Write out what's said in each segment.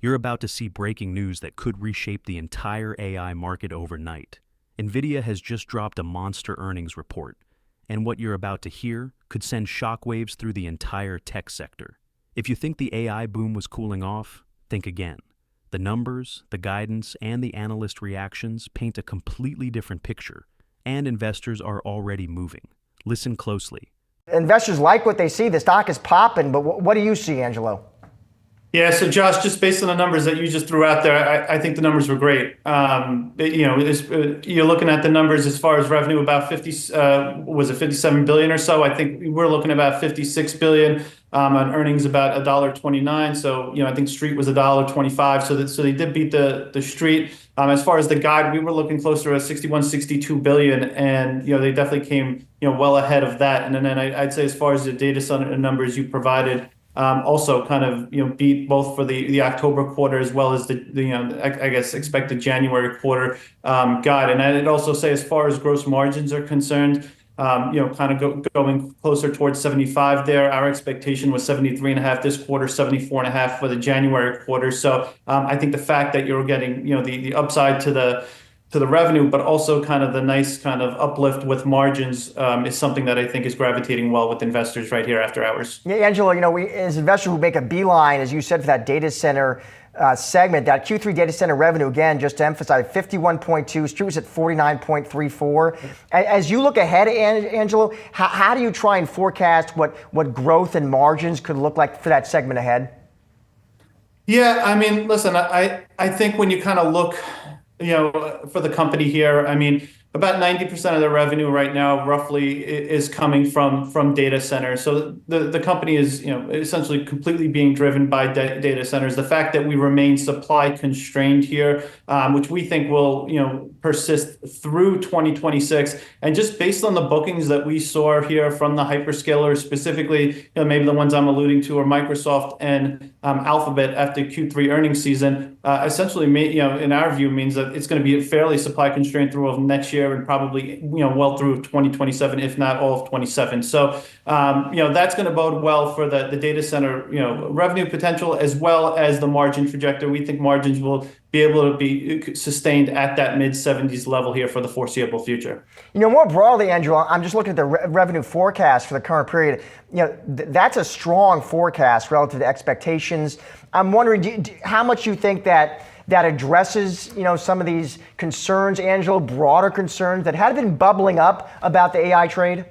You're about to see breaking news that could reshape the entire AI market overnight. Nvidia has just dropped a monster earnings report, and what you're about to hear could send shockwaves through the entire tech sector. If you think the AI boom was cooling off, think again. The numbers, the guidance, and the analyst reactions paint a completely different picture, and investors are already moving. Listen closely. Investors like what they see. The stock is popping, but what do you see, Angelo? Yeah, so Josh, just based on the numbers that you just threw out there, I think the numbers were great. You're looking at the numbers as far as revenue, about 57 billion or so. I think we're looking at about 56 billion on earnings, about $1.29. So I think Street was $1.25. So they did beat the Street. As far as the guide, we were looking closer to 61, 62 billion, and they definitely came well ahead of that. And then I'd say as far as the data center numbers you provided. Also kind of beat both for the October quarter as well as I guess expected January quarter guide. And I'd also say as far as gross margins are concerned, kind of going closer towards 75 there. Our expectation was 73.5 this quarter, 74.5 for the January quarter. So I think the fact that you're getting the upside to the revenue, but also kind of the nice kind of uplift with margins is something that I think is gravitating well with investors right here after hours. Yeah, Angelo, we as investors who make a beeline, as you said, for that data center segment, that Q3 data center revenue, again, just to emphasize, 51.2, Street was at 49.34. As you look ahead, Angelo, how do you try and forecast what growth and margins could look like for that segment ahead? Yeah, I mean, listen, I think when you kind of look for the company here, I mean, about 90% of the revenue right now roughly is coming from data centers. So the company is essentially completely being driven by data centers. The fact that we remain supply constrained here, which we think will persist through 2026, and just based on the bookings that we saw here from the hyperscalers, specifically maybe the ones I'm alluding to are Microsoft and Alphabet after Q3 earnings season, essentially in our view means that it's going to be fairly supply constrained through next year and probably well through 2027, if not all of 27. So that's going to bode well for the data center revenue potential as well as the margin trajectory. We think margins will be able to be sustained at that mid-70s level here for the foreseeable future. More broadly, Andrew, I'm just looking at the revenue forecast for the current period. That's a strong forecast relative to expectations. I'm wondering how much you think that addresses some of these concerns, Angelo, broader concerns that had been bubbling up about the AI trade?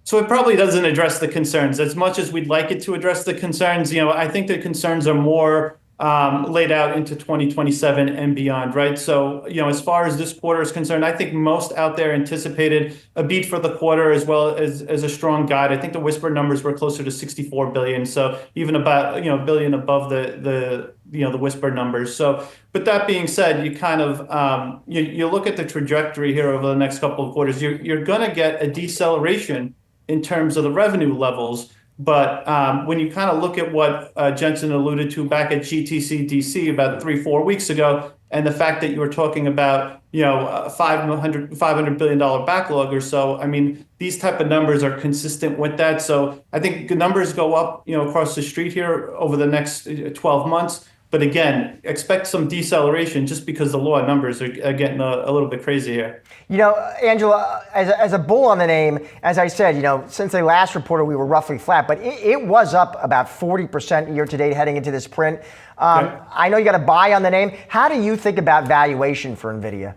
So it probably doesn't address the concerns as much as we'd like it to address the concerns. I think the concerns are more laid out into 2027 and beyond, right? So, as far as this quarter is concerned, I think most out there anticipated a beat for the quarter as well as a strong guide. I think the whisper numbers were closer to 64 billion, so even about a billion above the whisper numbers. So, but that being said, you kind of you look at the trajectory here over the next couple of quarters. You're going to get a deceleration in terms of the revenue levels. But when you kind of look at what Jensen alluded to back at GTC DC about 3-4 weeks ago, and the fact that you were talking about a $500 billion backlog or so, I mean, these type of numbers are consistent with that. So I think the numbers go up across the street here over the next 12 months. But again, expect some deceleration just because the law of numbers are getting a little bit crazy here. Angela, as a bull on the name, as I said, since they last reported, we were roughly flat, but it was up about 40% year to date heading into this print. I know you got a buy on the name. How do you think about valuation for Nvidia?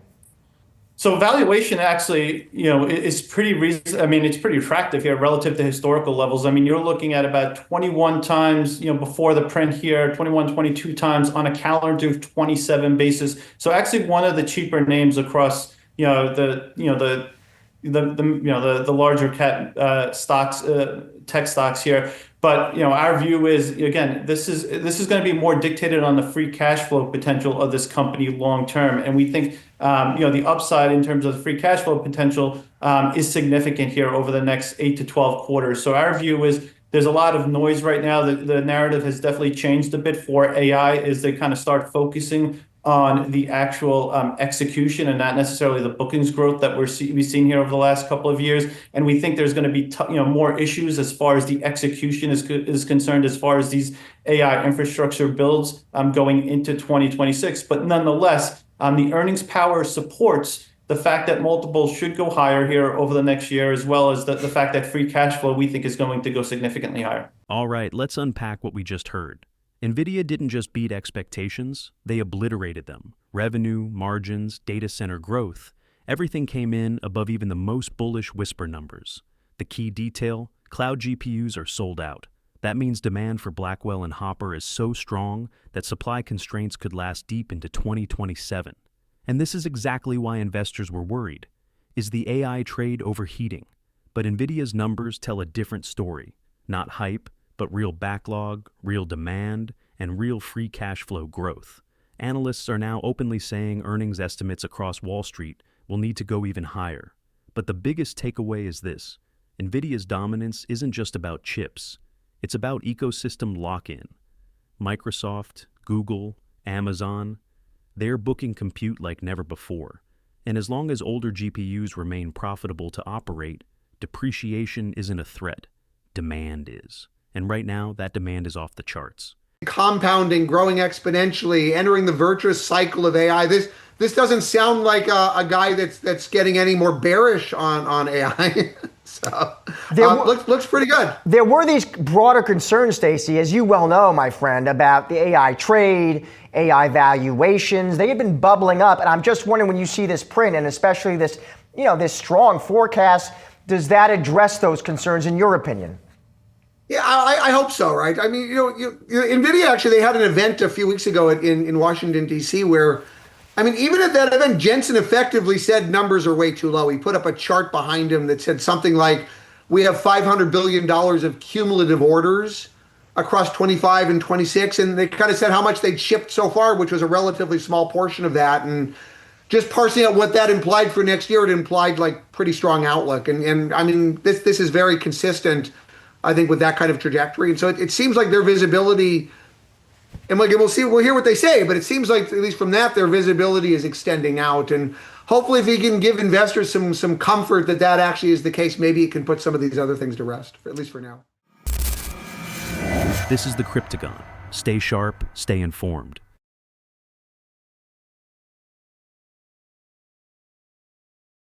So valuation actually, is pretty it's pretty attractive here relative to historical levels. I mean, you're looking at about 21 times, before the print here, 21, 22 times on a calendar 27 basis. So actually one of the cheaper names across, the larger cap stocks, tech stocks here. But our view is, again, this is going to be more dictated on the free cash flow potential of this company long term, and we think the upside in terms of the free cash flow potential is significant here over the next 8 to 12 quarters. So our view is there's a lot of noise right now. The narrative has definitely changed a bit for AI as they kind of start focusing on the actual execution and not necessarily the bookings growth that we've seen here over the last couple of years. And we think there's going to be more issues as far as the execution is concerned, as far as these AI infrastructure builds going into 2026. But nonetheless, the earnings power supports the fact that multiples should go higher here over the next year, as well as the fact that free cash flow we think is going to go significantly higher. All right, let's unpack what we just heard. Nvidia didn't just beat expectations, they obliterated them. Revenue, margins, data center growth, everything came in above even the most bullish whisper numbers. The key detail, cloud GPUs are sold out. That means demand for Blackwell and Hopper is so strong that supply constraints could last deep into 2027. And this is exactly why investors were worried. Is the AI trade overheating? But Nvidia's numbers tell a different story. Not hype, but real backlog, real demand, and real free cash flow growth. Analysts are now openly saying earnings estimates across Wall Street will need to go even higher. But the biggest takeaway is this: Nvidia's dominance isn't just about chips. It's about ecosystem lock-in. Microsoft, Google, Amazon, they're booking compute like never before. And as long as older GPUs remain profitable to operate, depreciation isn't a threat. Demand is. And right now, that demand is off the charts. Compounding, growing exponentially, entering the virtuous cycle of AI. This doesn't sound like a guy that's getting any more bearish on AI. So looks pretty good. There were these broader concerns, Stacy, as you well know, my friend, about the AI trade, AI valuations. They have been bubbling up, and I'm just wondering, when you see this print, and especially this, this strong forecast, does that address those concerns in your opinion? Yeah, I hope so, right? I mean, Nvidia actually, they had an event a few weeks ago in Washington, D.C. where, I mean, even at that event, Jensen effectively said numbers are way too low. He put up a chart behind him that said something like, we have $500 billion of cumulative orders across 25 and 26. And they kind of said how much they'd shipped so far, which was a relatively small portion of that. And just parsing out what that implied for next year, it implied like pretty strong outlook. And I mean, this is very consistent, I think, with that kind of trajectory. And so it seems like their visibility, and we'll hear what they say, but it seems like, at least from that, their visibility is extending out. And hopefully if he can give investors some comfort that actually is the case, maybe it can put some of these other things to rest, at least for now. This is the Cryptagon. Stay sharp, stay informed.